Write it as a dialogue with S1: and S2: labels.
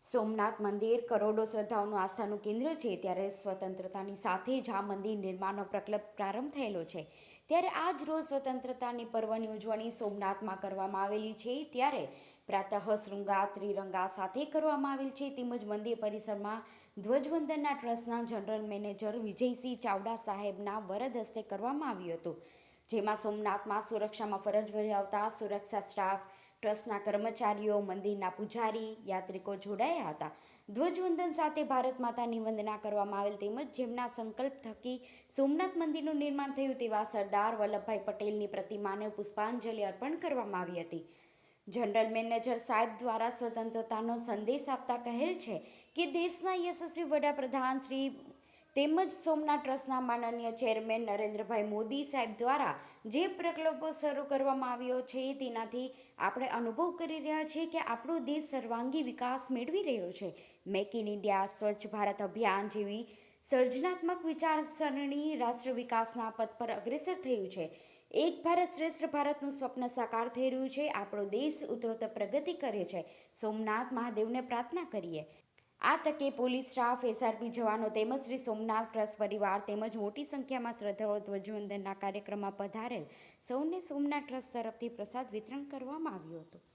S1: સોમનાથ મંદિર કરોડો શ્રદ્ધાળુઓનું આસ્થાનું કેન્દ્ર છે. ત્યારે સ્વતંત્રતાની સાથે જ આ મંદિર નિર્માણનો પ્રકલ્પ પ્રારંભ થયેલો છે. ત્યારે આજ રોજ સ્વતંત્રતાની પર્વની ઉજવણી સોમનાથમાં કરવામાં આવેલી છે. ત્યારે પ્રાતઃ શૃંગાર ત્રિરંગા સાથે કરવામાં આવેલ છે. તેમજ મંદિર પરિસરમાં ધ્વજવંદનના ટ્રસ્ટના જનરલ મેનેજર વિજયસિંહ ચાવડા સાહેબના વરદ હસ્તે કરવામાં આવ્યું હતું. જેમાં સોમનાથમાં સુરક્ષામાં ફરજ બજાવતા સુરક્ષા સ્ટાફ, ટ્રસ્ટના કર્મચારીઓ, મંદિરના પૂજારી, યાત્રિકો જોડાયા હતા. ધ્વજવંદન સાથે ભારત માતાની વંદના કરવામાં આવેલ. તેમજ જેમના સંકલ્પ થકી સોમનાથ મંદિરનું નિર્માણ થયું તેવા સરદાર વલ્લભભાઈ પટેલની પ્રતિમાને પુષ્પાંજલિ અર્પણ કરવામાં આવી હતી. જનરલ મેનેજર સાહેબ દ્વારા સ્વતંત્રતાનો સંદેશ આપતા કહેલ છે કે દેશના યશસ્વી વડાપ્રધાન શ્રી તેમજ સોમનાથ ટ્રસ્ટના માનનીય ચેરમેન નરેન્દ્રભાઈ મોદી સાહેબ દ્વારા જે પ્રકલ્પો શરૂ કરવામાં આવ્યો છે તેનાથી આપણે અનુભવ કરી રહ્યા છીએ કે આપણો દેશ સર્વાંગી વિકાસ મેળવી રહ્યો છે. મેક ઇન ઇન્ડિયા, સ્વચ્છ ભારત અભિયાન જેવી સર્જનાત્મક વિચારસરણી રાષ્ટ્ર વિકાસના પથ પર અગ્રેસર થયું છે. એક ભારત શ્રેષ્ઠ ભારતનું સ્વપ્ન સાકાર થઈ રહ્યું છે. આપણો દેશ ઉત્તરોત્તર પ્રગતિ કરે છે. સોમનાથ મહાદેવને પ્રાર્થના કરીએ. આ તકે પોલીસ સ્ટાફ, એસઆરપી જવાનો તેમજ શ્રી સોમનાથ ટ્રસ્ટ પરિવાર તેમજ મોટી સંખ્યામાં શ્રદ્ધાળુઓ ધ્વજવંદનના કાર્યક્રમમાં પધારેલ સૌને સોમનાથ ટ્રસ્ટ તરફથી પ્રસાદ વિતરણ કરવામાં આવ્યું હતું.